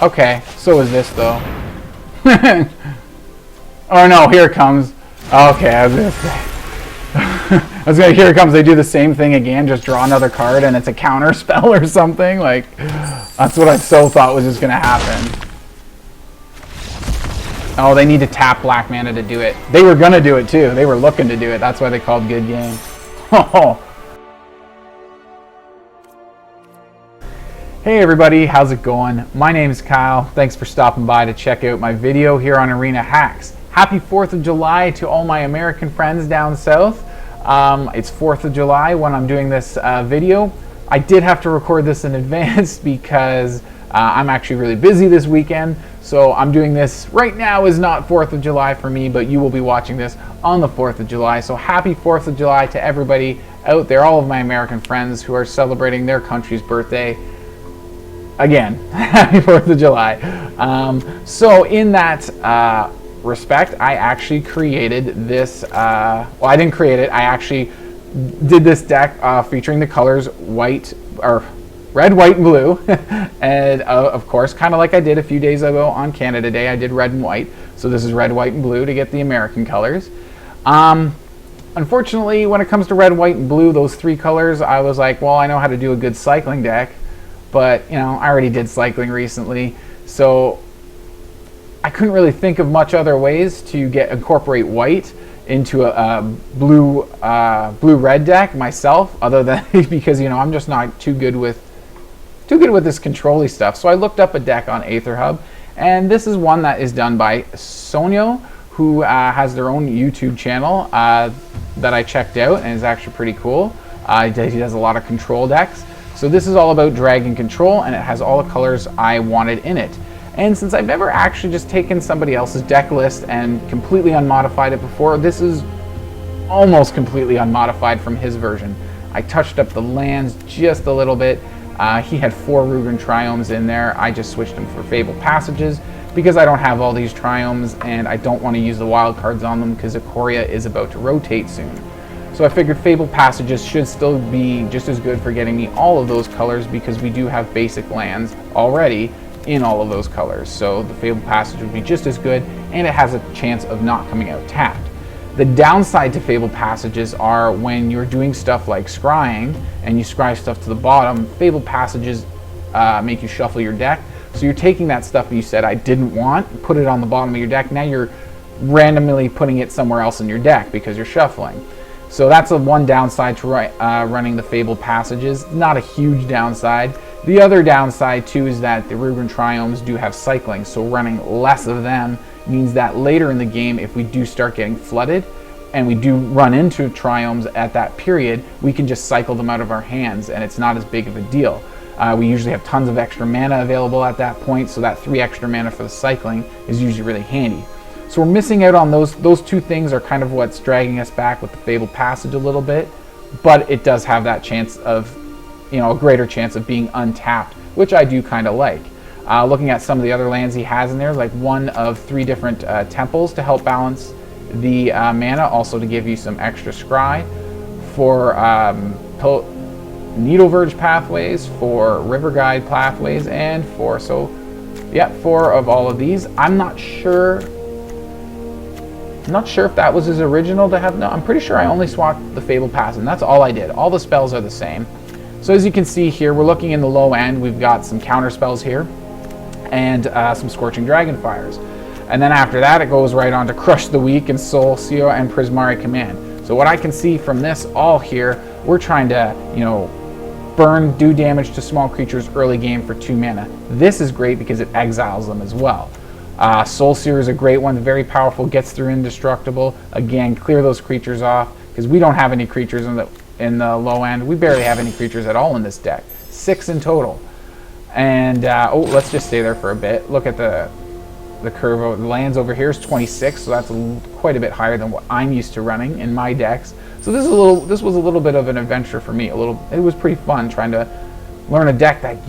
Okay, so is this though. Oh no, here it comes. Okay, I was gonna say. Here it comes. They do the same thing again, just draw another card, and it's a counter spell or something. Like, that's what I so thought was just gonna happen. Oh, they need to tap black mana to do it. They were gonna do it too. They were looking to do it. That's why they called good game. Oh. Hey everybody, how's it going? My name is Kyle. Thanks for stopping by to check out my video here on Arena Hacks. Happy 4th of July to all my American friends down south. It's 4th of July when I'm doing this video. I did have to record this in advance because I'm actually really busy this weekend. So I'm doing this right now is not 4th of July for me, but you will be watching this on the 4th of July. So happy 4th of July to everybody out there, all of my American friends who are celebrating their country's birthday. Again, happy 4th of July. So in that respect, I actually created this, well, I didn't create it, I actually did this deck featuring the colors white, or red, white, and blue. And of course, kind of like I did a few days ago on Canada Day, I did red and white. So this is red, white, and blue to get the American colors. Unfortunately, when it comes to red, white, and blue, those three colors, I was like, well, I know how to do a good cycling deck. But, you know, I already did cycling recently, so I couldn't really think of much other ways to incorporate white into a blue-red deck myself, other than because, you know, I'm just not too good with this control-y stuff. So I looked up a deck on Aetherhub, and this is one that is done by Sonio, who has their own YouTube channel that I checked out, and is actually pretty cool. He does a lot of control decks. So this is all about dragon control, and it has all the colors I wanted in it. And since I've never actually just taken somebody else's deck list and completely unmodified it before, this is almost completely unmodified from his version. I touched up the lands just a little bit. He had 4 Rugen Triomes in there. I just switched them for Fabled Passages because I don't have all these Triomes and I don't want to use the wild cards on them because Ikoria is about to rotate soon. So I figured Fabled Passages should still be just as good for getting me all of those colors because we do have basic lands already in all of those colors. So the Fabled Passage would be just as good, and it has a chance of not coming out tapped. The downside to Fabled Passages are when you're doing stuff like scrying and you scry stuff to the bottom, Fabled Passages make you shuffle your deck. So you're taking that stuff you said I didn't want, put it on the bottom of your deck, now you're randomly putting it somewhere else in your deck because you're shuffling. So that's one downside to running the Fabled Passages. Not a huge downside. The other downside too is that the Rugen Triomes do have cycling, so running less of them means that later in the game, if we do start getting flooded and we do run into Triomes at that period, we can just cycle them out of our hands and it's not as big of a deal. We usually have tons of extra mana available at that point, so that 3 extra mana for the cycling is usually really handy. So we're missing out on those two things are kind of what's dragging us back with the Fabled Passage a little bit, but it does have that chance of, you know, a greater chance of being untapped, which I do kind of like. Looking at some of the other lands he has in there, like one of 3 different temples to help balance the mana, also to give you some extra scry for Needleverge Pathways, for Riverglide Pathways, and 4. So, yeah, 4 of all of these. I'm not sure if that was his original to have. No, I'm pretty sure I only swapped the Fabled Passage, and that's all I did. All the spells are the same. So as you can see here, we're looking in the low end. We've got some counter spells here and some Scorching Dragonfires. And then after that, it goes right on to Crush the Weak and Soul Sear and Prismari Command. So what I can see from this all here, we're trying to, you know, do damage to small creatures early game for 2 mana. This is great because it exiles them as well. Soul Sear is a great one, very powerful, gets through indestructible. Again, clear those creatures off because we don't have any creatures in the low end. We barely have any creatures at all in this deck. 6 in total. And oh, let's just stay there for a bit. Look at the curve. The lands over here is 26, so that's quite a bit higher than what I'm used to running in my decks. So this was a little bit of an adventure for me. It was pretty fun trying to learn a deck that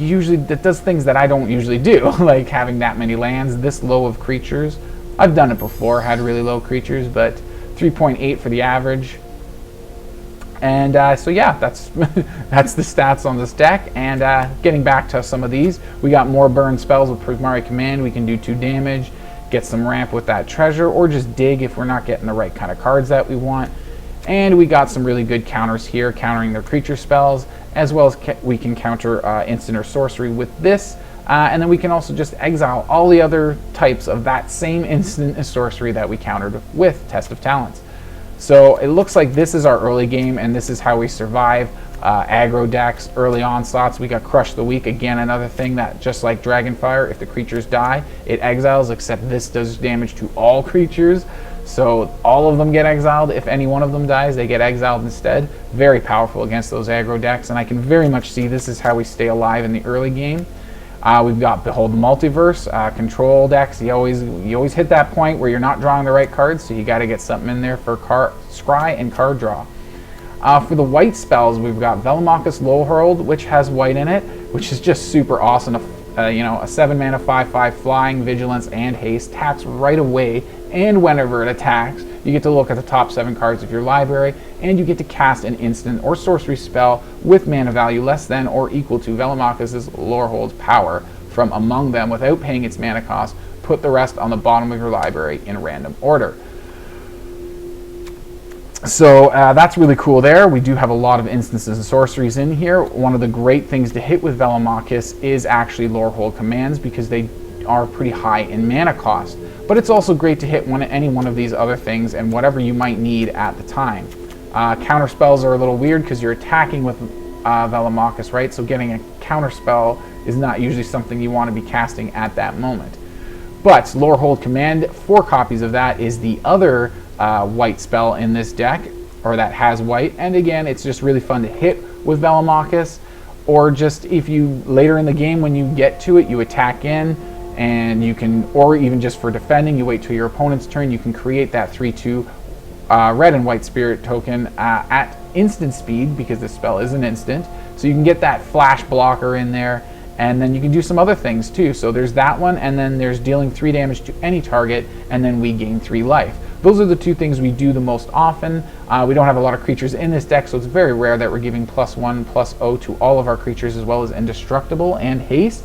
does things that I don't usually do, like having that many lands, this low of creatures. I've done it before, had really low creatures, but 3.8 for the average. And so yeah, that's that's the stats on this deck. And getting back to some of these, we got more burn spells with Prismari Command. We can do 2 damage, get some ramp with that treasure, or just dig if we're not getting the right kind of cards that we want. And we got some really good counters here, countering their creature spells, as well as we can counter instant or sorcery with this. And then we can also just exile all the other types of that same instant and sorcery that we countered with Test of Talents. So it looks like this is our early game, and this is how we survive aggro decks, early onslaughts. We got Crush the Weak, again another thing that, just like Dragonfire, if the creatures die, it exiles, except this does damage to all creatures. So all of them get exiled. If any one of them dies, they get exiled instead. Very powerful against those aggro decks, and I can very much see this is how we stay alive in the early game. We've got Behold the Multiverse, control decks. You always hit that point where you're not drawing the right cards, so you got to get something in there for scry and card draw. For the white spells, we've got Velomachus Lorehold, which has white in it, which is just super awesome. A 7 mana 5/5 flying, vigilance, and haste, taps right away, and whenever it attacks, you get to look at the top 7 cards of your library, and you get to cast an instant or sorcery spell with mana value less than or equal to Velomachus Lorehold's power from among them without paying its mana cost. Put the rest on the bottom of your library in random order. So that's really cool there. We do have a lot of instances and sorceries in here. One of the great things to hit with Velomachus is actually Lorehold commands, because they are pretty high in mana cost. But it's also great to hit any one of these other things and whatever you might need at the time. Counter spells are a little weird because you're attacking with Velomachus, right? So getting a counter spell is not usually something you want to be casting at that moment. But Lorehold Command, 4 copies of that, is the other white spell in this deck, or that has white. And again, it's just really fun to hit with Velomachus, or just if you later in the game when you get to it, you attack in, and you can, or even just for defending, you wait till your opponent's turn, you can create that 3/2 red and white spirit token at instant speed, because this spell is an instant. So you can get that flash blocker in there, and then you can do some other things too. So there's that one, and then there's dealing 3 damage to any target, and then we gain 3 life. Those are the 2 things we do the most often. We don't have a lot of creatures in this deck, so it's very rare that we're giving +1/+0 to all of our creatures, as well as indestructible and haste.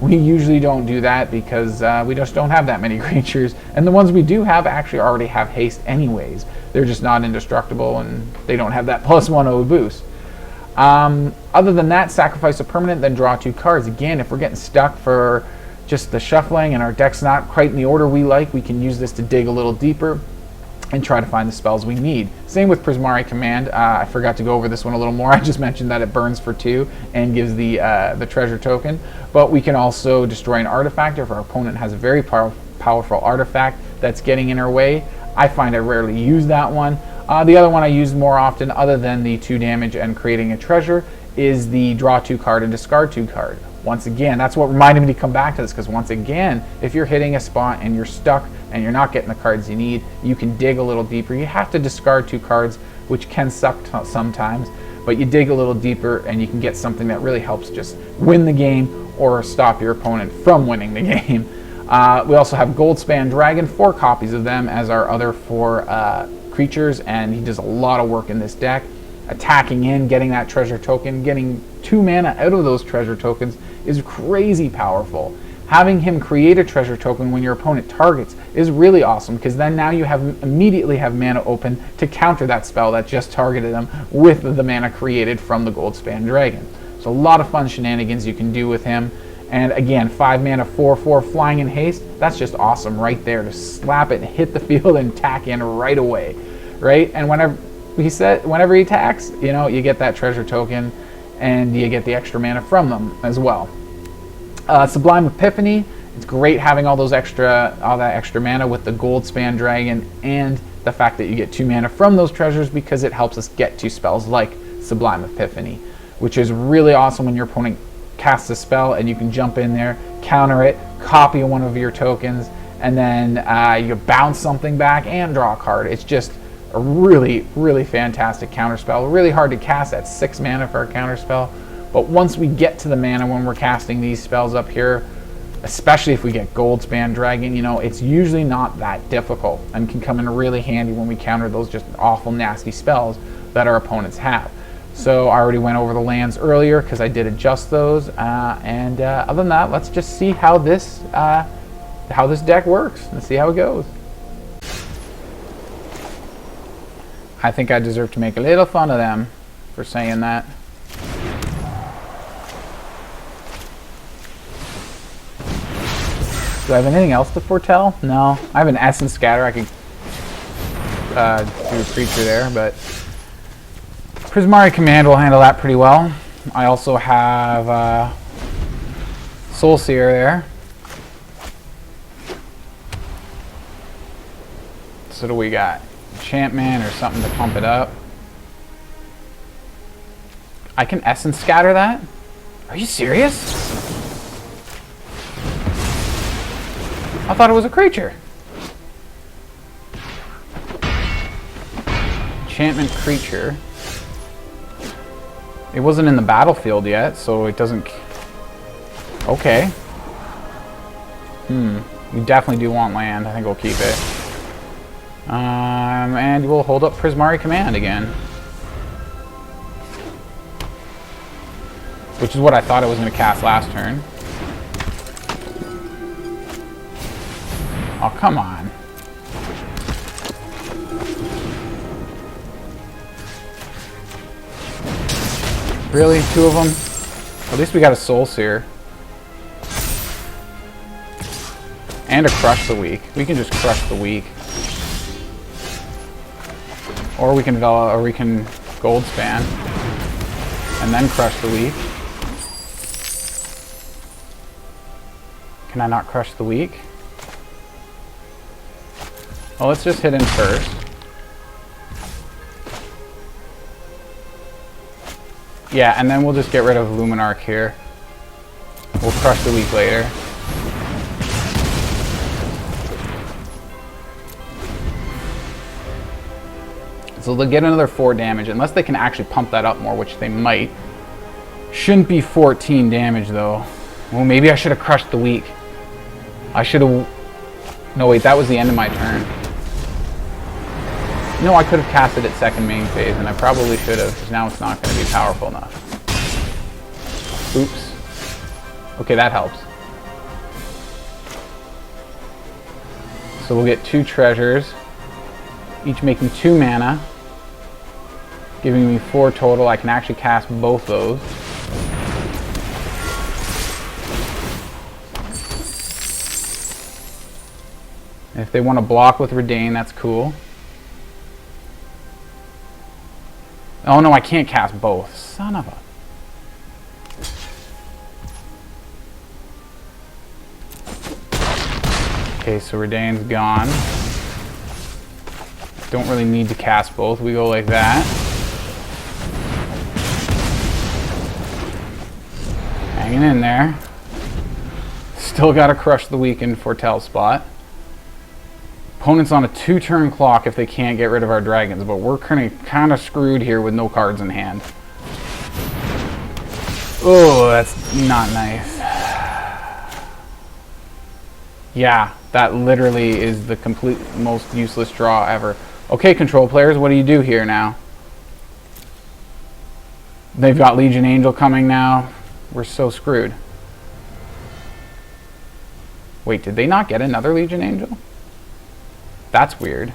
We usually don't do that because we just don't have that many creatures, and the ones we do have actually already have haste anyways. They're just not indestructible, and they don't have that +1/0 boost. Other than that, sacrifice a permanent, then draw 2 cards. Again, if we're getting stuck for just the shuffling and our deck's not quite in the order we like, we can use this to dig a little deeper and try to find the spells we need. Same with Prismari Command. I forgot to go over this one a little more. I just mentioned that it burns for 2 and gives the treasure token, but we can also destroy an artifact if our opponent has a very powerful artifact that's getting in our way. I find I rarely use that one. The other one I use more often, other than the 2 damage and creating a treasure, is the draw 2 card and discard 2 card. Once again, that's what reminded me to come back to this, because once again, if you're hitting a spot and you're stuck and you're not getting the cards you need, you can dig a little deeper. You have to discard 2 cards, which can suck sometimes, but you dig a little deeper and you can get something that really helps just win the game or stop your opponent from winning the game. We also have Goldspan Dragon, 4 copies of them as our other 4 creatures, and he does a lot of work in this deck. Attacking in, getting that treasure token, getting 2 mana out of those treasure tokens is crazy powerful. Having him create a treasure token when your opponent targets is really awesome, because then now you immediately have mana open to counter that spell that just targeted them with the mana created from the Goldspan Dragon. So a lot of fun shenanigans you can do with him. And again, 5 mana 4/4 flying in haste, that's just awesome right there, to slap it and hit the field and tack in right away, right? And whenever he attacks, you get that treasure token and you get the extra mana from them as well. Sublime Epiphany, it's great having all that extra mana with the Goldspan Dragon, and the fact that you get 2 mana from those treasures, because it helps us get to spells like Sublime Epiphany, which is really awesome when your opponent casts a spell and you can jump in there, counter it, copy one of your tokens, and then you bounce something back and draw a card. It's just a really, really fantastic counter spell. Really hard to cast at 6 mana for a counter spell, but once we get to the mana when we're casting these spells up here, especially if we get Goldspan Dragon, it's usually not that difficult and can come in really handy when we counter those just awful nasty spells. that our opponents have. So I already went over the lands earlier because I did adjust those. Other than that, let's just see how this deck works. Let's see how it goes. I think I deserve to make a little fun of them for saying that. Do I have anything else to foretell? No. I have an Essence Scatter. I could do a creature there, but Prismari Command will handle that pretty well. I also have Soul Sear there. So do we got? Enchantment or something to pump it up. I can Essence Scatter that? Are you serious? I thought it was a creature. Enchantment creature. It wasn't in the battlefield yet, so it doesn't... Okay. We definitely do want land. I think we'll keep it. And we'll hold up Prismari Command again. Which is what I thought I was going to cast last turn. Oh, come on. Really? 2 of them? At least we got a Soul Sear. And a Crush the Weak. We can just crush the weak. Or we can Gold Span. And then crush the weak. Can I not crush the weak? Well, let's just hit in first. Yeah, and then we'll just get rid of Luminarch here. We'll crush the weak later. So they'll get another 4 damage, unless they can actually pump that up more, which they might. Shouldn't be 14 damage, though. Well, maybe I should have crushed the weak. I should have... No, wait, that was the end of my turn. No, I could have cast it at second main phase, and I probably should have, because now it's not going to be powerful enough. Oops. Okay, that helps. So we'll get 2 treasures, each making 2 mana, giving me 4 total. I can actually cast both those. And if they want to block with Redain, that's cool. Oh no, I can't cast both. Son of a... Okay, so Redain's gone. Don't really need to cast both. We go like that. Hanging in there. Still got to crush the weakened Foretell spot. Opponent's on a 2-turn clock if they can't get rid of our dragons, but we're kind of screwed here with no cards in hand. Oh, that's not nice. Yeah, that literally is the complete most useless draw ever. Okay, control players, what do you do here now? They've got Legion Angel coming now. We're so screwed. Wait, did they not get another Legion Angel? That's weird.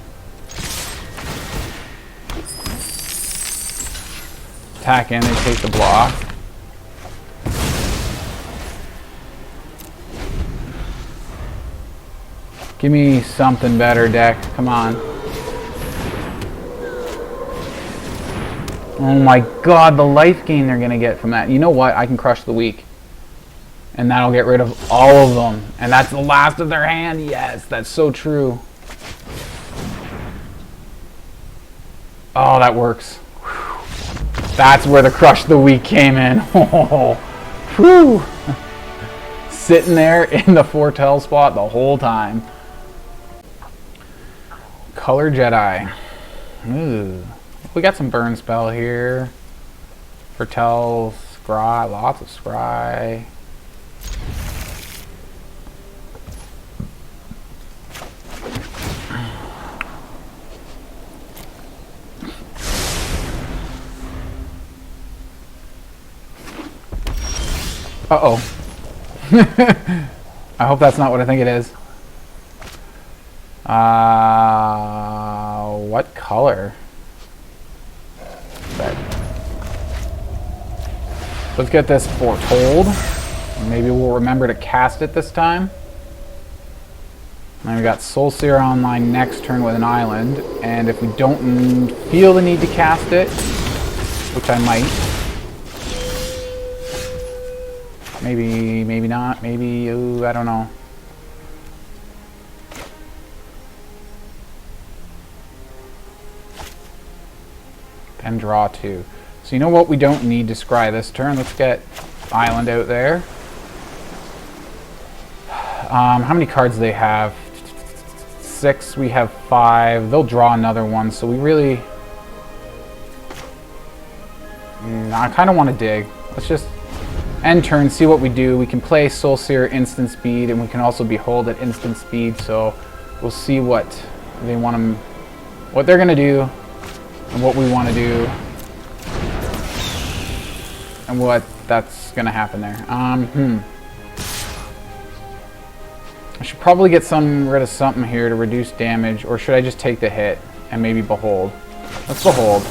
Attack in, they take the block. Give me something better, deck. Come on. Oh my god, the life gain they're going to get from that. You know what? I can crush the weak. And that'll get rid of all of them. And that's the last of their hand. Yes, that's so true. Oh, that works. Whew. That's where the crush the weak came in. Oh, whew. Sitting there in the Foretell spot the whole time. Color Jedi. Ooh. We got some burn spell here. Foretell, scry, lots of scry. Uh-oh. I hope that's not what I think it is. What color? Let's get this foretold. Maybe we'll remember to cast it this time. And we got Soul Sear online next turn with an island. And if we don't feel the need to cast it, which I might. Maybe, maybe not. Maybe, ooh, I don't know. And draw 2. So you know what we don't need to scry this turn? Let's get island out there. How many cards do they have? 6, we have 5. They'll draw another one, so we really... I kind of want to dig. Let's just end turn, see what we do. We can play Soul Sear instant speed, and we can also behold at instant speed, so we'll see what they want to... what they're going to do, and what we want to do, and what that's going to happen there. I should probably get rid of something here to reduce damage, or should I just take the hit and maybe behold? Let's behold.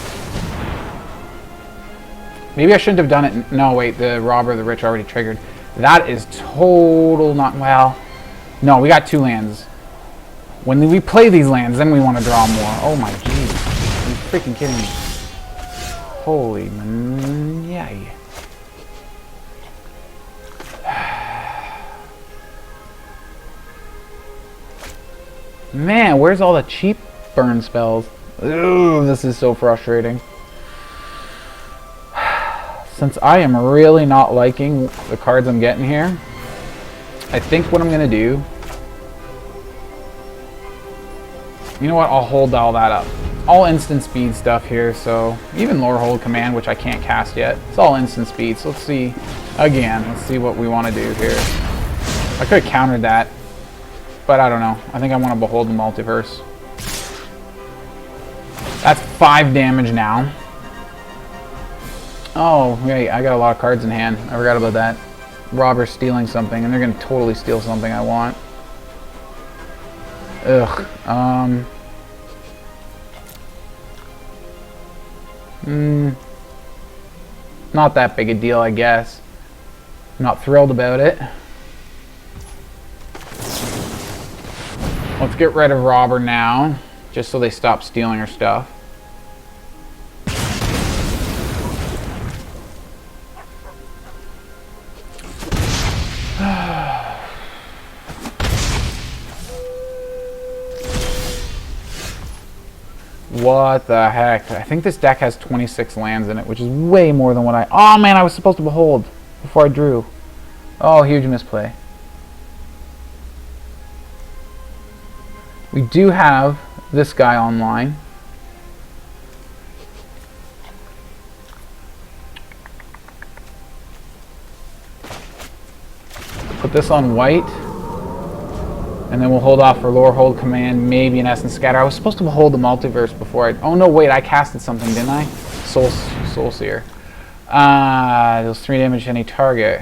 Maybe I shouldn't have done it. No, wait, the robber of the rich already triggered. That is total not... well, no, we got 2 lands. When we play these lands, then we want to draw more. Oh my jeez. Are you freaking kidding me? Holy yay. Man, where's all the cheap burn spells? Ooh, this is so frustrating. Since I am really not liking the cards I'm getting here, I think what I'm going to do... you know what? I'll hold all that up. All instant speed stuff here, so... even Lorehold command, which I can't cast yet. It's all instant speed, so let's see... again, let's see what we want to do here. I could have countered that. But I don't know. I think I want to behold the multiverse. That's 5 damage now. Oh, wait, I got a lot of cards in hand. I forgot about that. Robber's stealing something, and they're going to totally steal something I want. Ugh. Not that big a deal, I guess. I'm not thrilled about it. Let's get rid of Robber now, just so they stop stealing our stuff. What the heck? I think this deck has 26 lands in it, which is way more than what I... oh man, I was supposed to behold before I drew. Oh, huge misplay. We do have this guy online. Put this on white. And then we'll hold off for Lorehold command, maybe an Essence Scatter. I was supposed to hold the multiverse before I... oh no, wait, I casted something, didn't I? Soul Sear. Deals 3 damage to any target.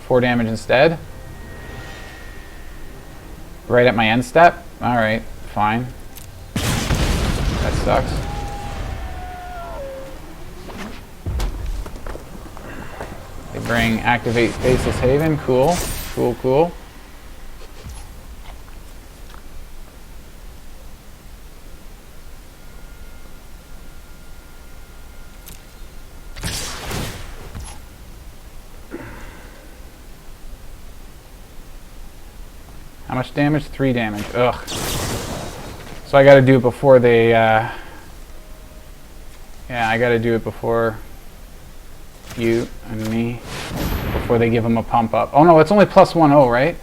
4 damage instead. Right at my end step? Alright, fine. That sucks. They bring Activate Faceless Haven. Cool. Cool, cool. How much damage? 3 damage. Ugh. So I gotta do it before they, yeah, I gotta do it before you and me. Before they give them a pump up. Oh no, it's only +1/0, right?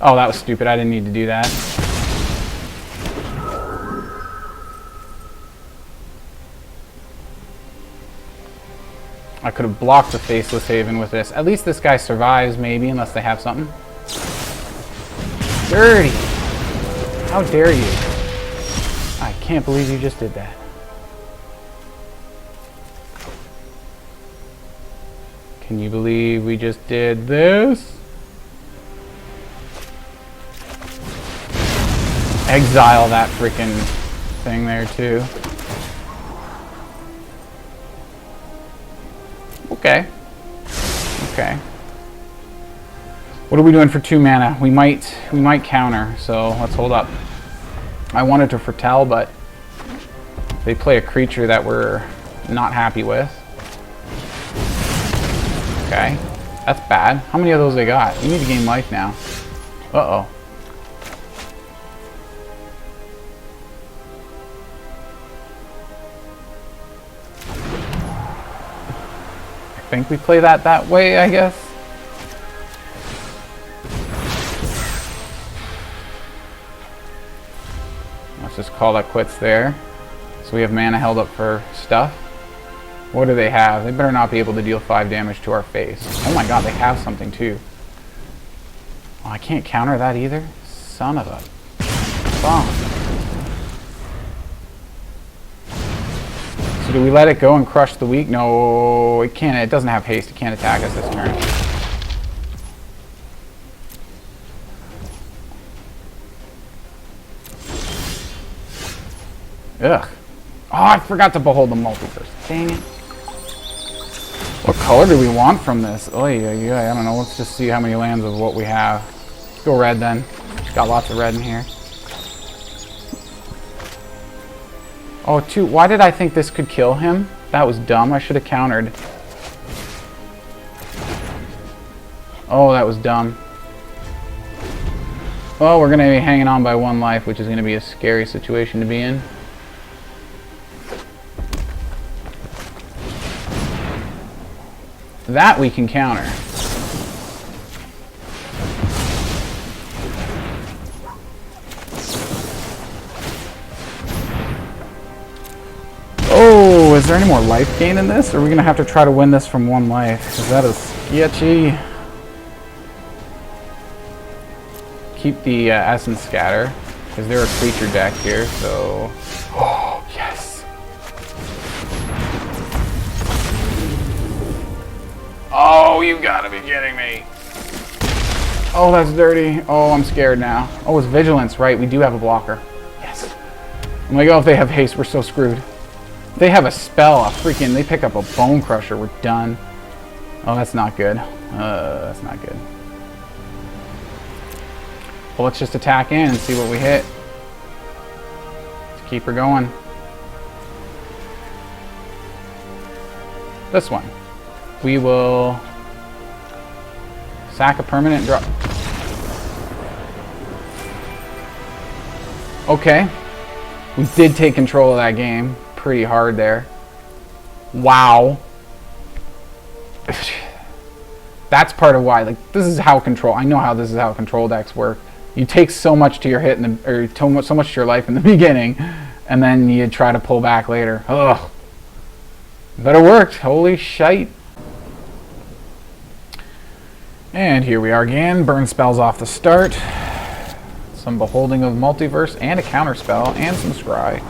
Oh, that was stupid. I didn't need to do that. I could have blocked the Faceless Haven with this. At least this guy survives, maybe, unless they have something. Dirty! How dare you? I can't believe you just did that. Can you believe we just did this? Exile that freaking thing there too. Okay. Okay. What are we doing for 2 mana? We might counter, so let's hold up. I wanted to foretell, but they play a creature that we're not happy with. Okay. That's bad. How many of those they got? We need to gain life now. Uh-oh. I think we play that way, I guess. Let's just call that quits there. So we have mana held up for stuff. What do they have? They better not be able to deal 5 damage to our face. Oh my god, they have something too. Oh, I can't counter that either? Son of a bomb. So do we let it go and crush the weak? No, it can't. It doesn't have haste. It can't attack us this turn. Ugh. Oh, I forgot to behold the multiverse. Dang it. What color do we want from this? Oh, yeah, I don't know. Let's just see how many lands of what we have. Let's go red then. Got lots of red in here. Oh, 2. Why did I think this could kill him? That was dumb. I should have countered. Oh, that was dumb. Well, we're going to be hanging on by 1 life, which is going to be a scary situation to be in. That we can counter. Oh, is there any more life gain in this? Or are we going to have to try to win this from 1 life? Because that is sketchy. Keep the Essence Scatter. Because they're a creature deck here, so... Oh, yes. Oh, you gotta be kidding me. Oh, that's dirty. Oh, I'm scared now. Oh, it's Vigilance, right? We do have a blocker. Yes. I'm like, oh, if they have haste, we're so screwed. If they have a spell, they pick up a Bone Crusher, we're done. Oh, that's not good. That's not good. Well, let's just attack in and see what we hit. Let's keep her going. This one. We will sack a permanent drop. Okay. We did take control of that game pretty hard there. Wow. That's part of why, like, this is how control, I know how this is how control decks work. You take so much to your hit, or so much to your life in the beginning, and then you try to pull back later. Ugh. But it worked. Holy shite. And here we are again. Burn spells off the start. Some Beholding of Multiverse and a counter spell and some Scry.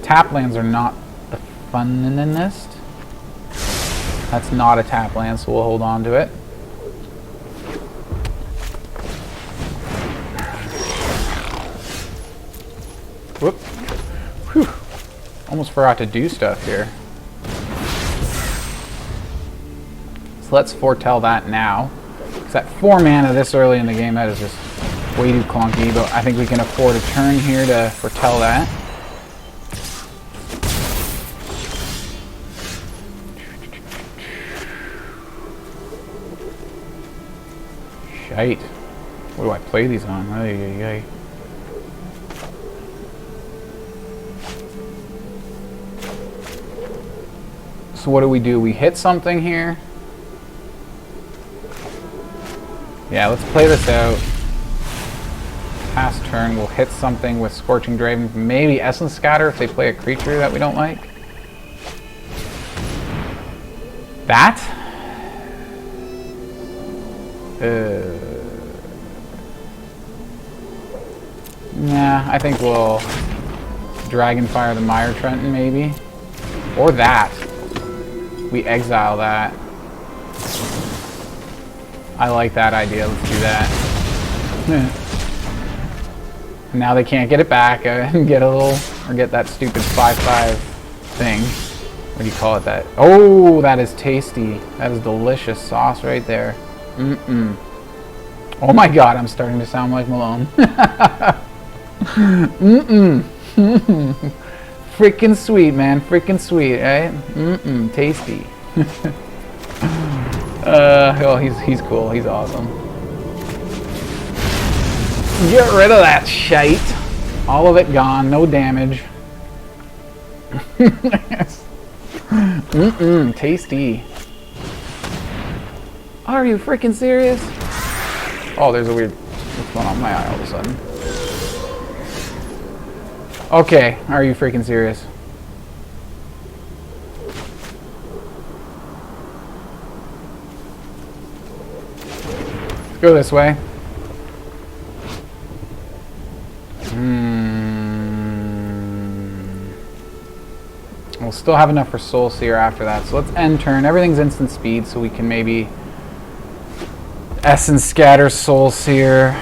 Tap lands are not the funnest. That's not a tap land, so we'll hold on to it. Whoop. Whew. Almost forgot to do stuff here. So let's foretell that now. Because at 4 mana this early in the game, that is just way too clunky, but I think we can afford a turn here to foretell that. Shite. What do I play these on? Ay, ay, ay. So what do? We hit something here. Yeah, let's play this out. Past turn, we'll hit something with Scorching Draven. Maybe Essence Scatter if they play a creature that we don't like. That? Nah, I think we'll Dragonfire the Mire Trenton, maybe. Or that. We exile that. I like that idea. Let's do that. Now they can't get it back and get a little, or get that stupid 5/5 thing. What do you call it? That? Oh, that is tasty. That is delicious sauce right there. Mm-mm. Oh my God, I'm starting to sound like Malone. Mm-mm. Freaking sweet, man. Freaking sweet, right? Mm-mm. Tasty. Oh, he's cool. He's awesome. Get rid of that shite. All of it gone. No damage. Mm-mm. Tasty. Are you freaking serious? Oh, there's a weird... What's going on in my eye all of a sudden? Okay, are you freaking serious? Let's go this way. We'll still have enough for Soul Sear after that. So let's end turn. Everything's instant speed, so we can maybe Essence Scatter, Soul Sear.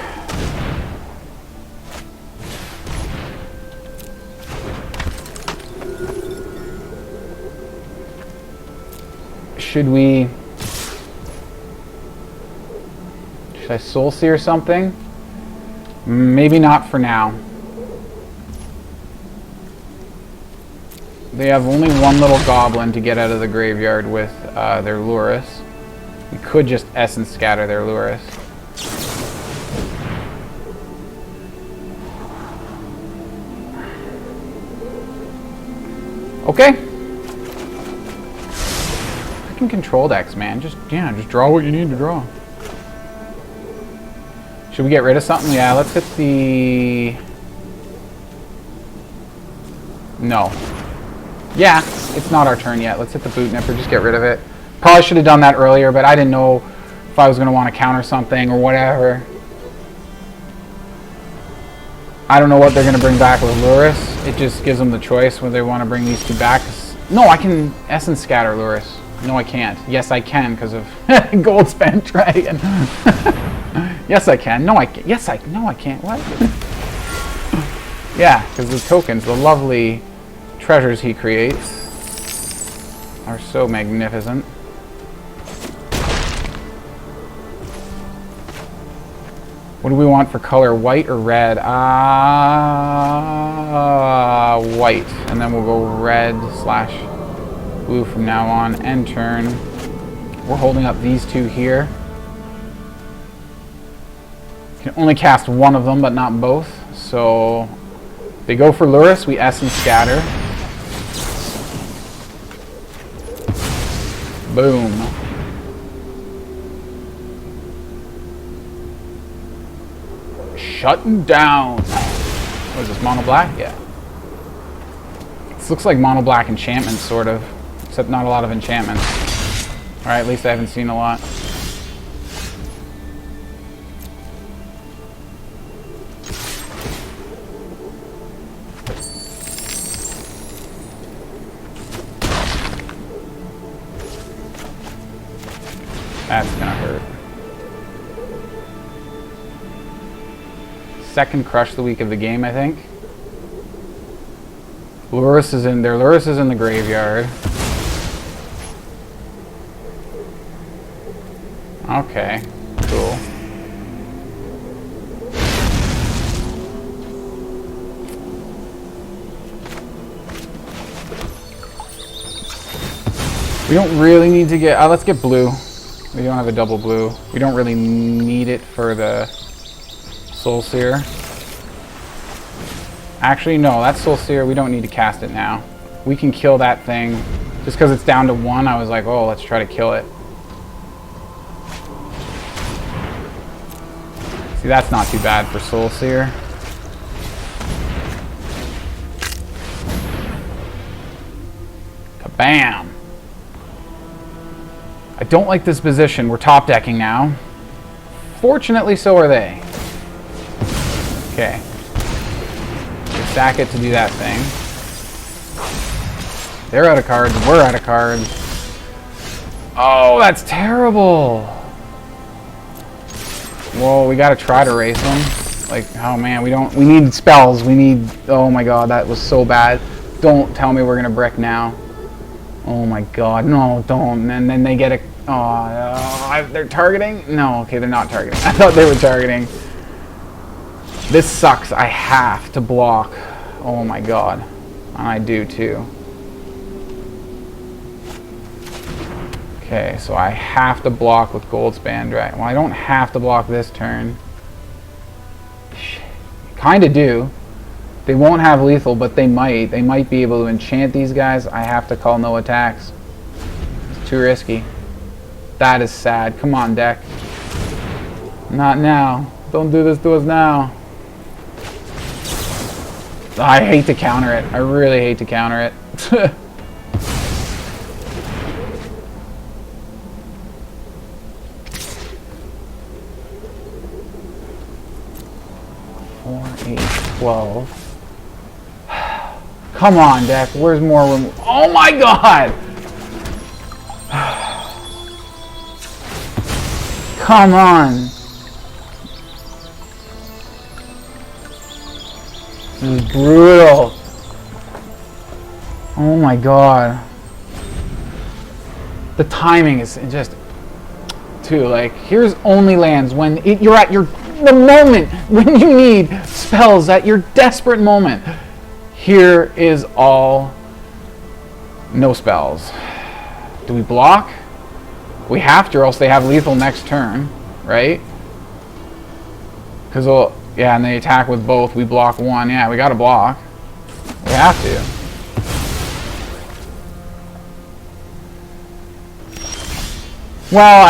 Should I Soul Sear something? Maybe not for now. They have only one little goblin to get out of the graveyard with their Lurrus. We could just Essence Scatter their Lurrus. Okay. Freaking control decks, man. Just draw what you need to draw. Should we get rid of something? Yeah, let's hit the... No. Yeah, it's not our turn yet. Let's hit the Boot Nipper, just get rid of it. Probably should have done that earlier, but I didn't know if I was going to want to counter something or whatever. I don't know what they're going to bring back with Lurrus. It just gives them the choice whether they want to bring these two back. No, I can Essence Scatter Lurrus. No, I can't. Yes, I can because of Gold Spent Dragon. Yes, I can. No, I can't. Yes, no, I can't. What? Yeah, because the tokens, the lovely treasures he creates, are so magnificent. What do we want for color? White or red? White. And then we'll go red/blue from now on. End turn. We're holding up these two here. Can only cast one of them, but not both. So they go for Lurrus. We Essence Scatter. Boom. Shutting down. What is this, mono black? Yeah. This looks like mono black enchantments, sort of. Except not a lot of enchantments. Alright, at least I haven't seen a lot. That's gonna hurt. Second crush the week of the game, I think. Lurrus is in there. Lurrus is in the graveyard. Okay, cool. We don't really need to get... let's get blue. We don't have a double blue. We don't really need it for the Soul Sear. Actually, no, that's Soul Sear. We don't need to cast it now. We can kill that thing. Just because it's down to 1, I was like, oh, let's try to kill it. See, that's not too bad for Soul Sear. Kabam! I don't like this position. We're top decking now. Fortunately, so are they. Okay. Stack it to do that thing. They're out of cards. We're out of cards. Oh, that's terrible. Well, we gotta try to race them. Like, oh man, we need spells. We need, oh my god, that was so bad. Don't tell me we're gonna brick now. Oh my god, no, don't. And then they get a, they're targeting? No, okay, they're not targeting. I thought they were targeting. This sucks. I have to block. Oh my god. And I do too. Okay, so I have to block with Goldspan Dragon. Well, I don't have to block this turn. Kinda do. They won't have lethal, but they might. They might be able to enchant these guys. I have to call no attacks. It's too risky. That is sad. Come on, deck. Not now. Don't do this to us now. I hate to counter it. I really hate to counter it. 4, 8, 12. Come on, deck. Where's more room? Oh my god! Come on. This is brutal. Oh my god. The timing is just too, like, here's only lands when you're at the moment when you need spells, at your desperate moment. Here is all no spells. Do we block? We have to, or else they have lethal next turn, right? Because, yeah, and they attack with both. We block one. Yeah, we got to block. We have to. Well,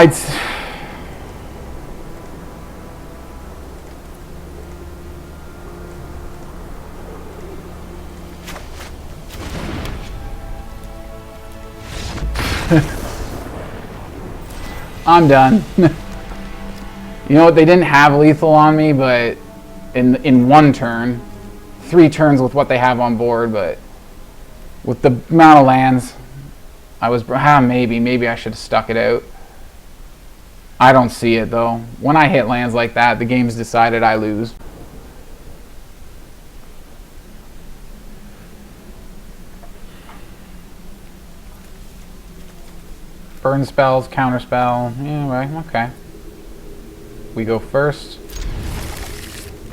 I'm done. You know what? They didn't have lethal on me, but in one turn, 3 turns with what they have on board, but with the amount of lands, I was maybe I should have stuck it out. I don't see it though. When I hit lands like that, the game's decided. I lose. Burn spells, counter spell. Yeah, right, okay. We go first.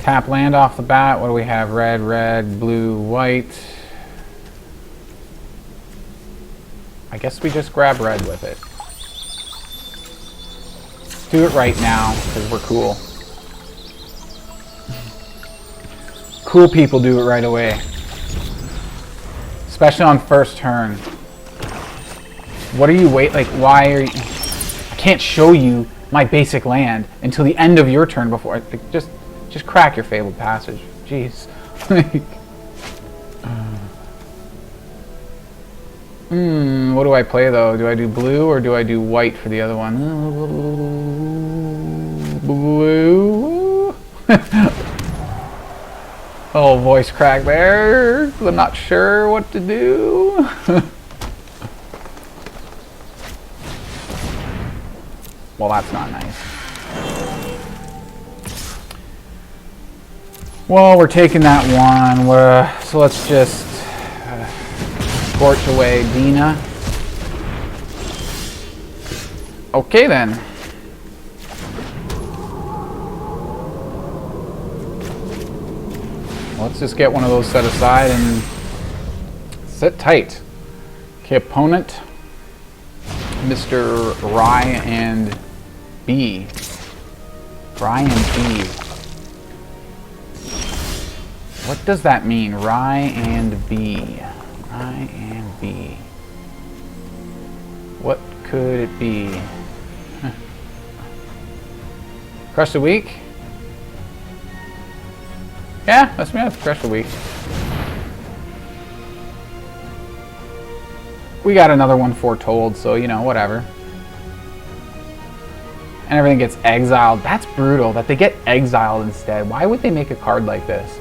Tap land off the bat. What do we have? Red, red, blue, white. I guess we just grab red with it. Do it right now, because we're cool. Cool people do it right away. Especially on first turn. What are you why are you... I can't show you my basic land until the end of your turn before... Like, just crack your Fabled Passage. Jeez. What do I play though? Do I do blue or do I do white for the other one? Blue? Oh, voice crack there. I'm not sure what to do. Well, that's not nice. Well, we're taking that one. So let's just scorch away Dina. Okay then. Let's just get one of those set aside and sit tight. Okay, opponent, Mr. Rye and B. Rye and B. What does that mean? Rye and B. Rye and B. What could it be? Crush the week? Yeah, that's me. That's crush the week. We got another one foretold, so you know, whatever. And everything gets exiled. That's brutal that they get exiled instead. Why would they make a card like this?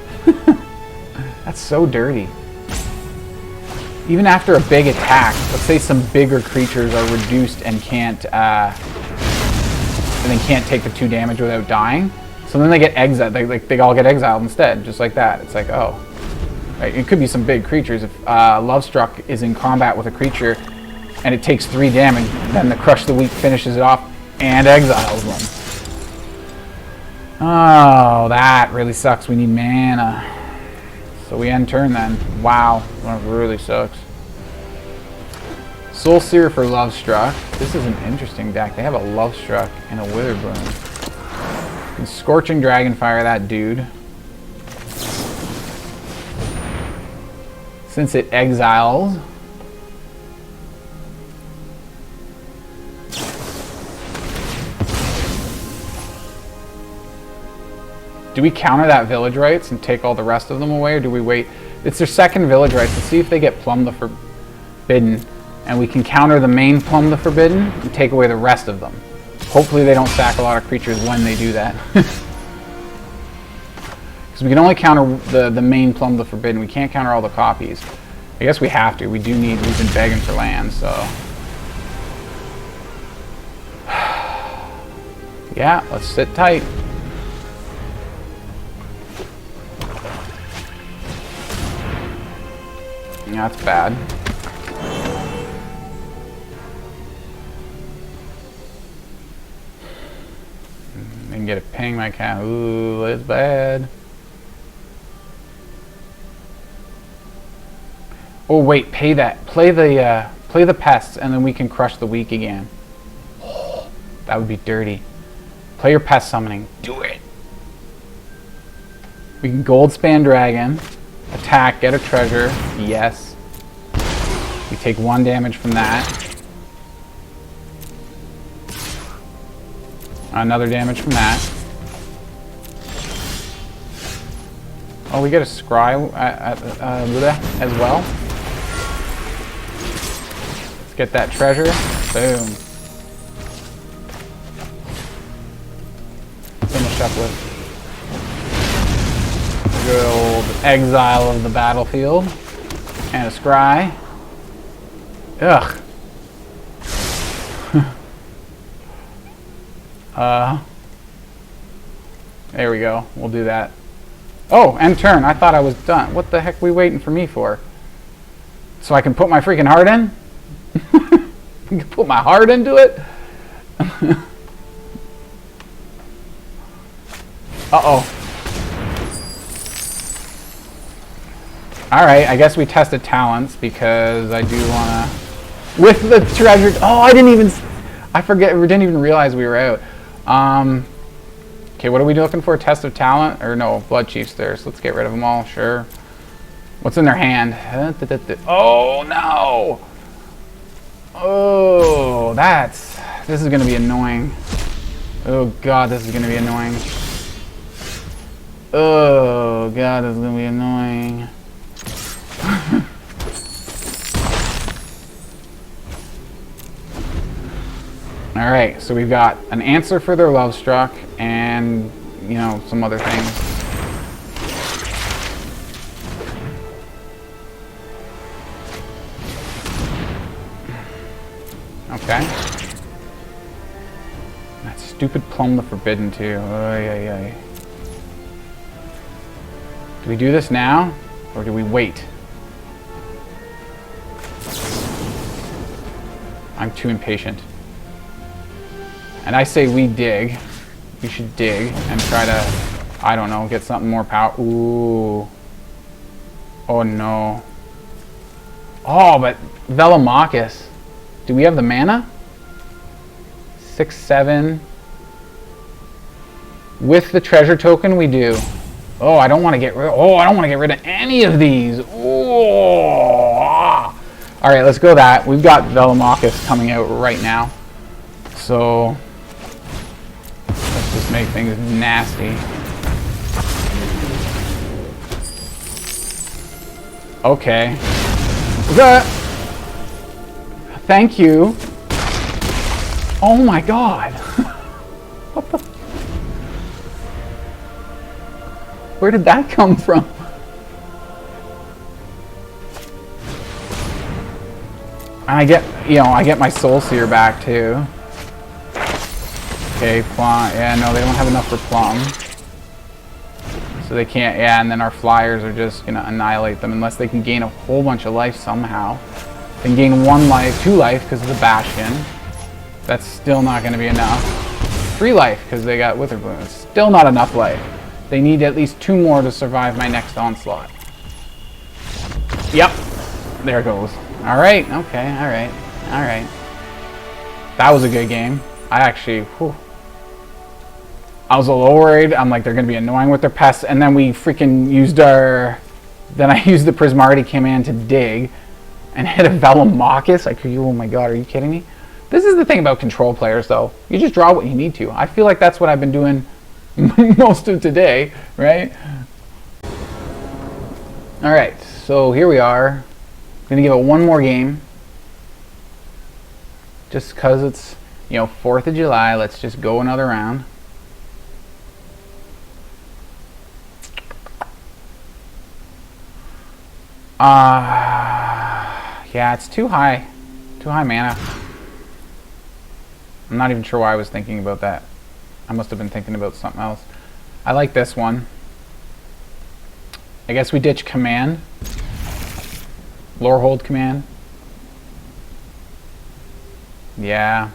That's so dirty. Even after a big attack, let's say some bigger creatures are reduced and can't and they can't take the 2 damage without dying. So then they get exiled. They all get exiled instead, just like that. It's like, oh, right, it could be some big creatures. If Lovestruck is in combat with a creature and it takes 3 damage, then the Crush the Weak finishes it off and exiles them. Oh, that really sucks. We need mana. So we end turn then. Wow, that really sucks. Soul Sear for Lovestruck. This is an interesting deck. They have a Lovestruck and a Witherbloom. And Scorching Dragonfire that dude. Since it exiles. Do we counter that Village Rites and take all the rest of them away, or do we wait? It's their second Village Rites. Let's see if they get Plumb the Forbidden. And we can counter the main Plumb the Forbidden and take away the rest of them. Hopefully they don't sack a lot of creatures when they do that. Because we can only counter the main Plumb the Forbidden. We can't counter all the copies. I guess we have to. We've been begging for land, so. Yeah, let's sit tight. Yeah, that's bad. I can get a ping my cat. Ooh, that's bad. Oh wait, pay that. Play the pests, and then we can crush the weak again. Oh, that would be dirty. Play your pest summoning. Do it. We can Goldspan Dragon, attack, get a treasure. Yes. We take 1 damage from that. Another damage from that. Oh, we get a scry as well. Let's get that treasure. Boom. Finish up with good old exile of the battlefield. And a scry. Ugh. There we go. We'll do that. Oh, end turn. I thought I was done. What the heck are we waiting for me for? So I can put my freaking heart in? I can put my heart into it? Uh-oh. Alright, I guess we tested talents because I do want to... With the treasure... Oh, I didn't even realize we were out. Okay, what are we looking for? Test of talent? Or no, Blood Chief's there, so let's get rid of them all, sure. What's in their hand? Oh, no! Oh, this is going to be annoying. Oh, God, this is going to be annoying. Oh, God, this is going to be annoying. Alright, so we've got an answer for their Lovestruck and, you know, some other things. Okay. That stupid Plumb the Forbidden, too. Oy, oy, oy. Do we do this now, or do we wait? I'm too impatient. And I say we dig. We should dig and try to, I don't know, get something more power. Ooh. Oh no. Oh, but Velomachus. Do we have the mana? 6, 7. With the treasure token, we do. Oh, I don't want to get rid. Oh, I don't want to get rid of any of these. Oh. All right, let's go that. We've got Velomachus coming out right now, so let's just make things nasty. Okay. Thank you. Oh my God. What the? Where did that come from? And I get my Soul Sear back too. Okay, Plum. Yeah, no, they don't have enough for Plum. So they can't, yeah, and then our flyers are just going to annihilate them unless they can gain a whole bunch of life somehow. They can gain 1 life, 2 life because of the Bastion. That's still not going to be enough. 3 life because they got Witherbloom. It's still not enough life. They need at least 2 more to survive my next onslaught. Yep. There it goes. Alright, okay, alright, alright. That was a good game. I actually, whew. I was a little worried. I'm like, they're going to be annoying with their pests. And then we freaking used our... Then I used the Prismarity command to dig and hit a Velomachus. Like, oh my god, are you kidding me? This is the thing about control players, though. You just draw what you need to. I feel like that's what I've been doing most of today, right? Alright, so here we are. I'm going to give it 1 more game. Just because it's, you know, 4th of July. Let's just go another round. Yeah, it's too high. Too high mana. I'm not even sure why I was thinking about that. I must have been thinking about something else. I like this one. I guess we ditch command. Lorehold command. Yeah.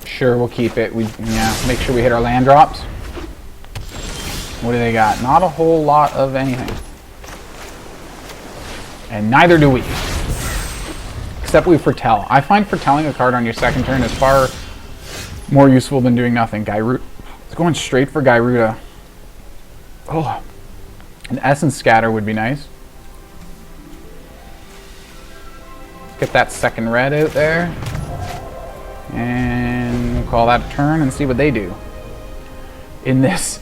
Sure, we'll keep it. Make sure we hit our land drops. What do they got? Not a whole lot of anything. And neither do we. Except we foretell. I find foretelling a card on your second turn is far more useful than doing nothing. It's going straight for Gyruda. Oh, an Essence Scatter would be nice. Get that second red out there. And we'll call that a turn and see what they do. In this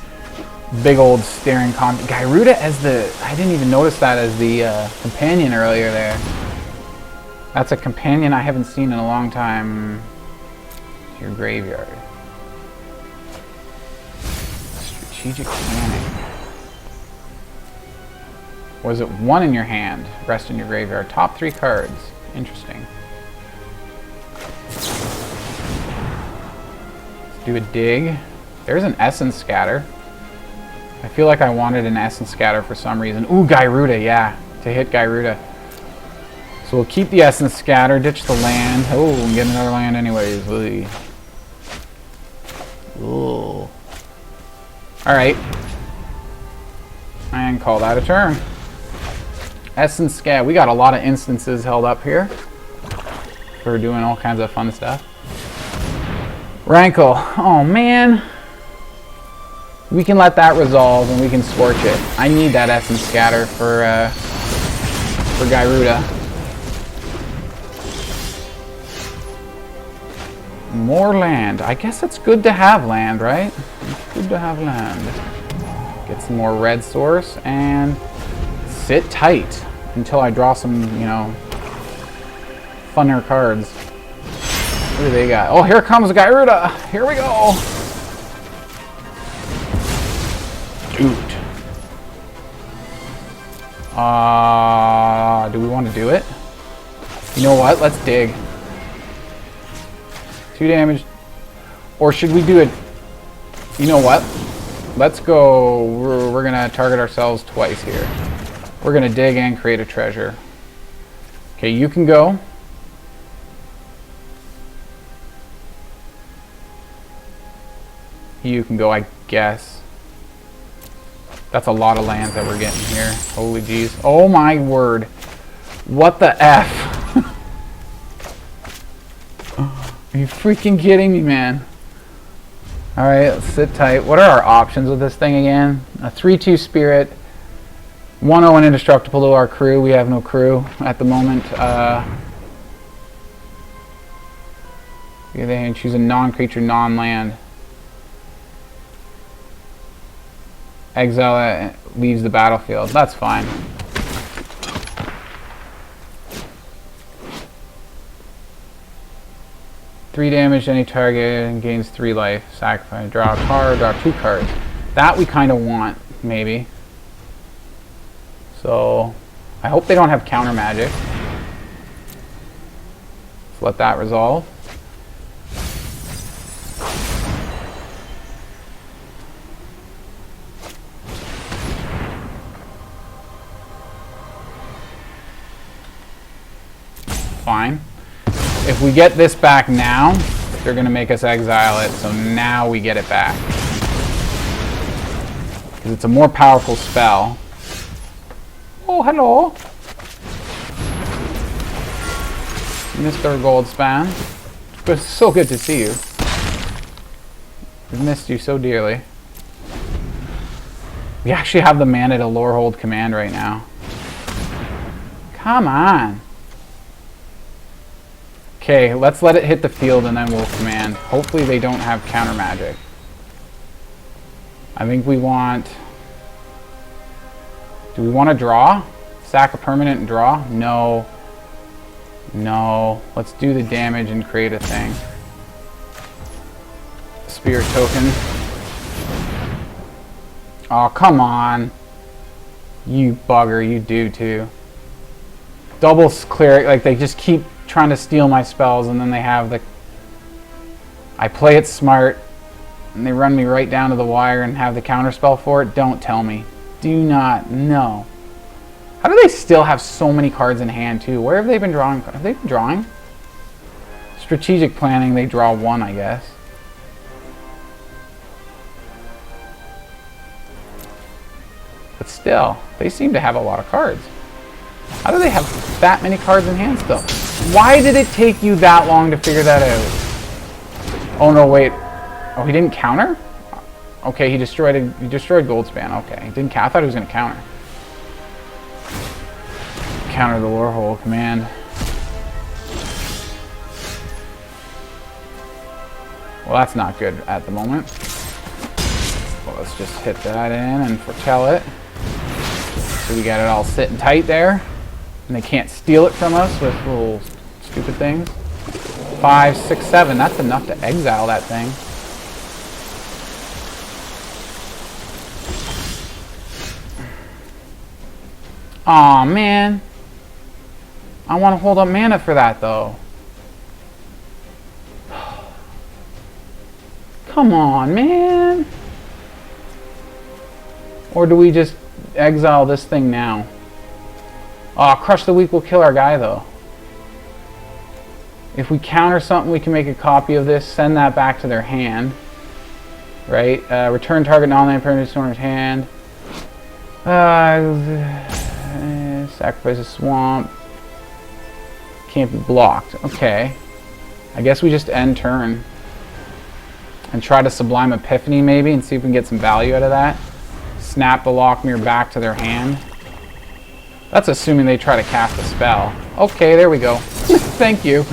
big old staring Gyruda as the... I didn't even notice that as the companion earlier there. That's a companion I haven't seen in a long time. To your graveyard. Strategic planning. Was it 1 in your hand? Rest in your graveyard. Top 3 cards. Interesting. Let's do a dig. There's an Essence Scatter. I feel like I wanted an Essence Scatter for some reason. Ooh, Gyruda, yeah. To hit Gyruda. So we'll keep the Essence Scatter, ditch the land. Oh, and get another land anyways. Ooh. Alright. And call that a turn. Essence Scatter. We got a lot of instances held up here. For doing all kinds of fun stuff. Rankle. Oh, man. We can let that resolve and we can scorch it. I need that Essence Scatter for Gyruda. More land. I guess it's good to have land, right? It's good to have land. Get some more red source and sit tight until I draw some, you know, funner cards. What do they got? Oh, here comes Gyruda. Here we go. Dude. Do we want to do it? You know what? Let's dig. 2 damage. Or should we do it? You know what? Let's go. We're going to target ourselves twice here. We're going to dig and create a treasure. Okay, you can go. You can go, I guess. That's a lot of lands that we're getting here. Holy jeez. Oh my word. What the F? Are you freaking kidding me, man? Alright, let's sit tight. What are our options with this thing again? A 3/2 Spirit. 1/0 and Indestructible to our crew. We have no crew at the moment. They can choose a non-creature, non-land. Exile it, leaves the battlefield. That's fine. Three damage to any target and gains 3 life. Sacrifice. Draw a card. Draw 2 cards. That we kind of want, maybe. So I hope they don't have counter magic. Let's let that resolve. Fine. If we get this back now, they're going to make us exile it, so now we get it back. Because it's a more powerful spell. Oh, hello. Mr. Goldspan. It's so good to see you. I've missed you so dearly. We actually have the mana to Lorehold command right now. Come on. Okay, let's let it hit the field and then we'll command. Hopefully they don't have counter magic. I think we want... Do we want to draw? Sack a permanent and draw? No. No. Let's do the damage and create a thing. Spirit token. Oh, come on. You bugger, you do too. Double cleric, like they just keep trying to steal my spells, and then they have the... I play it smart, and they run me right down to the wire and have the counter spell for it. Don't tell me. Do not know. How do they still have so many cards in hand too? Where have they been drawing? Have they been drawing? Strategic planning, they draw one, I guess. But still, they seem to have a lot of cards. How do they have that many cards in hand still? Why did it take you that long to figure that out? Oh no, wait. Oh, he didn't counter? Okay, he destroyed Goldspan. Okay, he didn't counter. I thought he was going to counter. Counter the Lorehold command. Well, that's not good at the moment. Well, let's just hit that in and foretell it. So we got it all sitting tight there. And they can't steal it from us with little stupid things. 5, 6, 7. That's enough to exile that thing. Aw, man. I want to hold up mana for that, though. Come on, man. Or do we just exile this thing now? Aw, Crush the Weak will kill our guy, though. If we counter something, we can make a copy of this, send that back to their hand. Right? Return target non-land permanent to owner's hand. Sacrifice a swamp. Can't be blocked. Okay. I guess we just end turn. And try to Sublime Epiphany maybe and see if we can get some value out of that. Snap the Lockmere back to their hand. That's assuming they try to cast a spell. Okay, there we go. Thank you.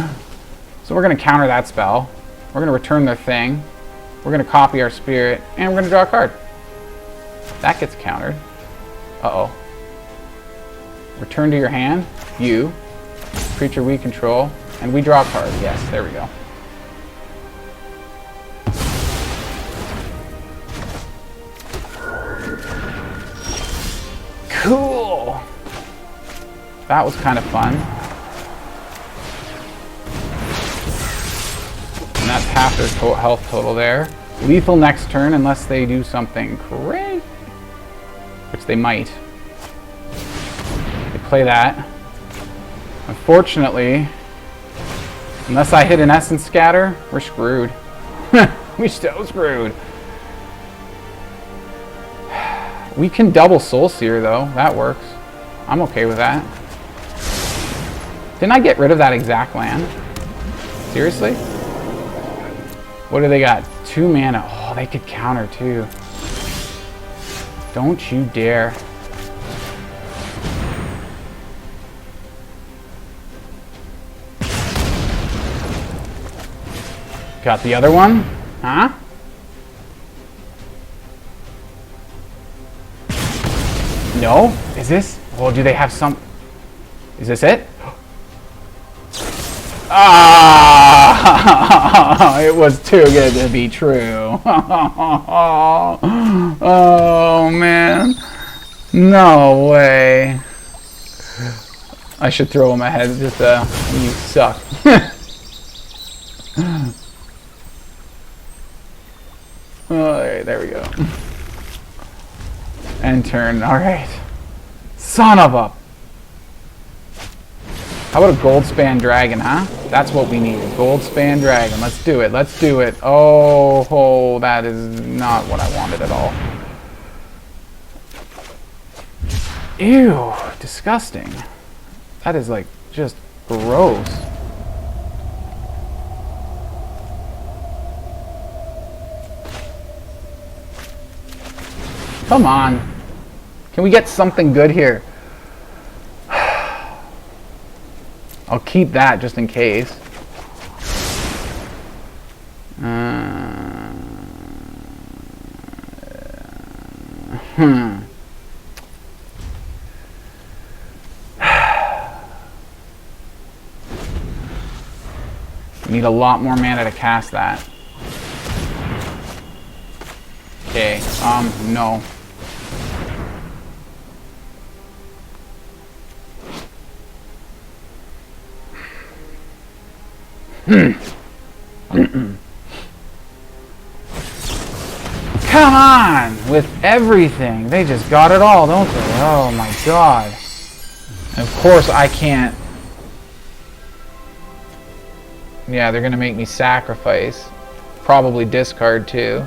So we're going to counter that spell. We're going to return their thing. We're going to copy our spirit. And we're going to draw a card. That gets countered. Uh-oh. Return to your hand. You. Creature we control. And we draw a card. Yes, there we go. Cool! That was kind of fun. And that's half their health total there. Lethal next turn unless they do something crazy. Which they might. They play that. Unfortunately, unless I hit an Essence Scatter, we're screwed. We're still screwed. We can double Soul Sear though. That works. I'm okay with that. Didn't I get rid of that exact land? Seriously? What do they got? 2 mana. Oh, they could counter too. Don't you dare. Got the other one? Huh? No? Is this? Well, do they have some... Is this it? Ah! It was too good to be true. Oh, man. No way. I should throw him a head, just you suck. Alright, there we go. End turn, alright. Son of a... How about a gold span dragon, huh? That's what we need, a gold span dragon. Let's do it, let's do it. Oh, that is not what I wanted at all. Ew, disgusting. That is like just gross. Come on. Can we get something good here? I'll keep that just in case. Need a lot more mana to cast that. Okay, no. Come on! With everything. They just got it all, don't they? Oh my god. And of course I can't. Yeah, they're gonna make me sacrifice. Probably discard too.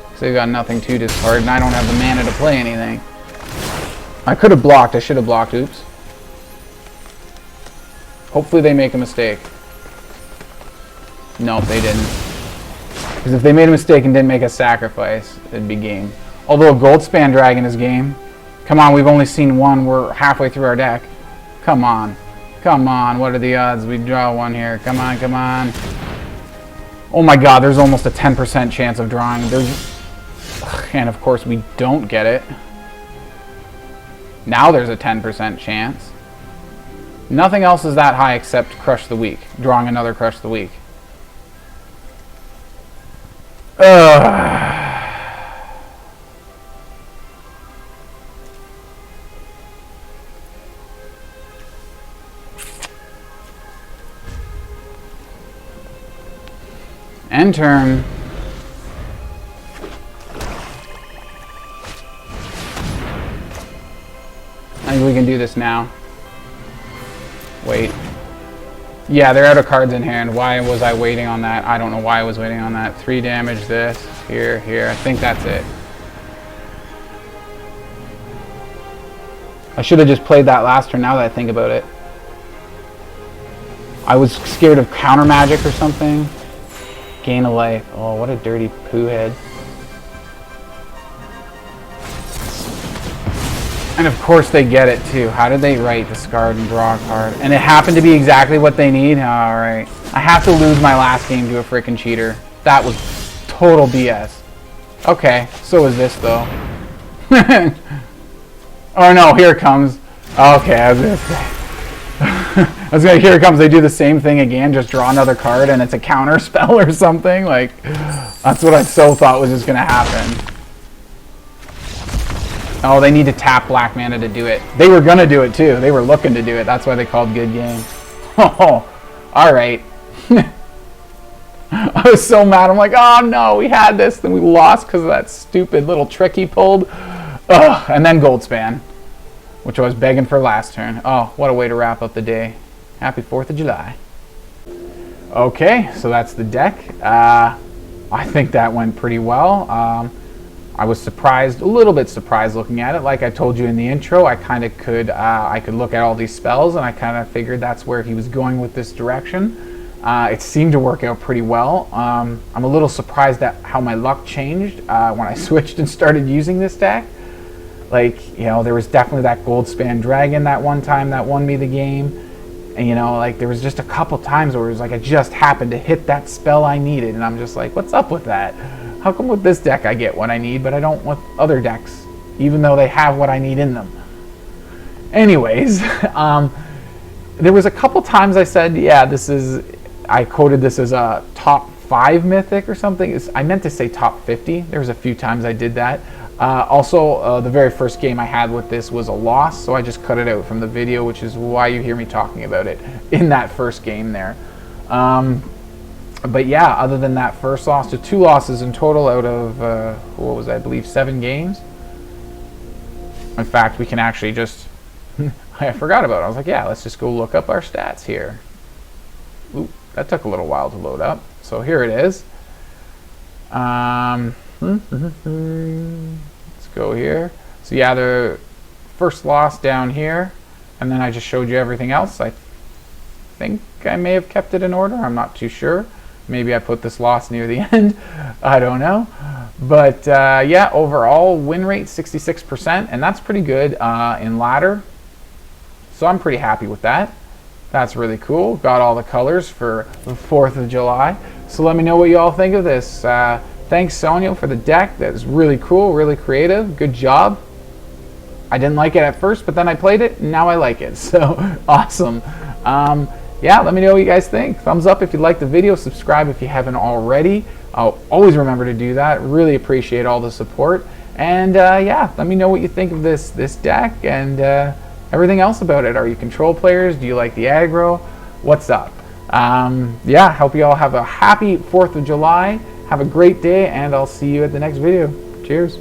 Because they've got nothing to discard and I don't have the mana to play anything. I could have blocked. I should have blocked. Oops. Hopefully they make a mistake. Nope, they didn't. Because if they made a mistake and didn't make a sacrifice, it'd be game. Although a gold span dragon is game. Come on, we've only seen one. We're halfway through our deck. Come on. Come on, what are the odds we draw one here? Come on, come on. Oh my god, there's almost a 10% chance of drawing. And of course we don't get it. Now there's a 10% chance. Nothing else is that high except Crush the Weak. Drawing another Crush the Weak. Ugh. End turn. I think we can do this now. Wait. Yeah, they're out of cards in hand. Why was I waiting on that? I don't know why I was waiting on that. 3 damage, this, here, here. I think that's it. I should have just played that last turn now that I think about it. I was scared of counter magic or something. Gain a life. Oh, what a dirty poo head. And of course they get it too. How did they write discard and draw a card? And it happened to be exactly what they need? Alright. I have to lose my last game to a frickin' cheater. That was total BS. Okay, so is this though. Oh no, here it comes. Okay, I was gonna say. Here it comes, they do the same thing again, just draw another card and it's a counter spell or something. Like, that's what I so thought was just gonna happen. Oh, they need to tap black mana to do it. They were gonna do it too. They were looking to do it. That's why they called good game. Oh, alright. I was so mad. I'm like, oh no, we had this, then we lost because of that stupid little trick he pulled. Ugh, and then gold span, which I was begging for last turn. Oh, what a way to wrap up the day. Happy 4th of July. Okay, so that's the deck. I think that went pretty well. I was surprised, a little bit surprised looking at it. Like I told you in the intro, I kind of could, I could look at all these spells and I kind of figured that's where he was going with this direction. It seemed to work out pretty well. I'm a little surprised at how my luck changed when I switched and started using this deck. Like, you know, there was definitely that gold span dragon that one time that won me the game. And, you know, like, there was just a couple times where it was like I just happened to hit that spell I needed. And I'm just like, what's up with that? How come with this deck I get what I need, but I don't with other decks, even though they have what I need in them? Anyways, there was a couple times I said, yeah, this is, I quoted this as a top 5 mythic or something. I meant to say top 50. There was a few times I did that. Also, the very first game I had with this was a loss, so I just cut it out from the video, which is why you hear me talking about it in that first game there. But yeah, other than that first loss, so 2 losses in total out of, what was I believe, 7 games. In fact, we can actually just, I forgot about it. I was like, yeah, let's just go look up our stats here. Oop, that took a little while to load up. So here it is. Let's go here. So yeah, the first loss down here, and then I just showed you everything else. I think I may have kept it in order. I'm not too sure. Maybe I put this loss near the end. I don't know. But yeah, overall win rate 66%, and that's pretty good in ladder. So I'm pretty happy with that. That's really cool. Got all the colors for the 4th of July. So let me know what you all think of this. Thanks, Sonio, for the deck. That was really cool, really creative. Good job. I didn't like it at first, but then I played it, and now I like it. So awesome. Yeah, let me know what you guys think. Thumbs up if you liked the video. Subscribe if you haven't already. I'll always remember to do that. Really appreciate all the support. And yeah, let me know what you think of this deck and everything else about it. Are you control players? Do you like the aggro? What's up? Yeah, hope you all have a happy 4th of July. Have a great day, and I'll see you at the next video. Cheers.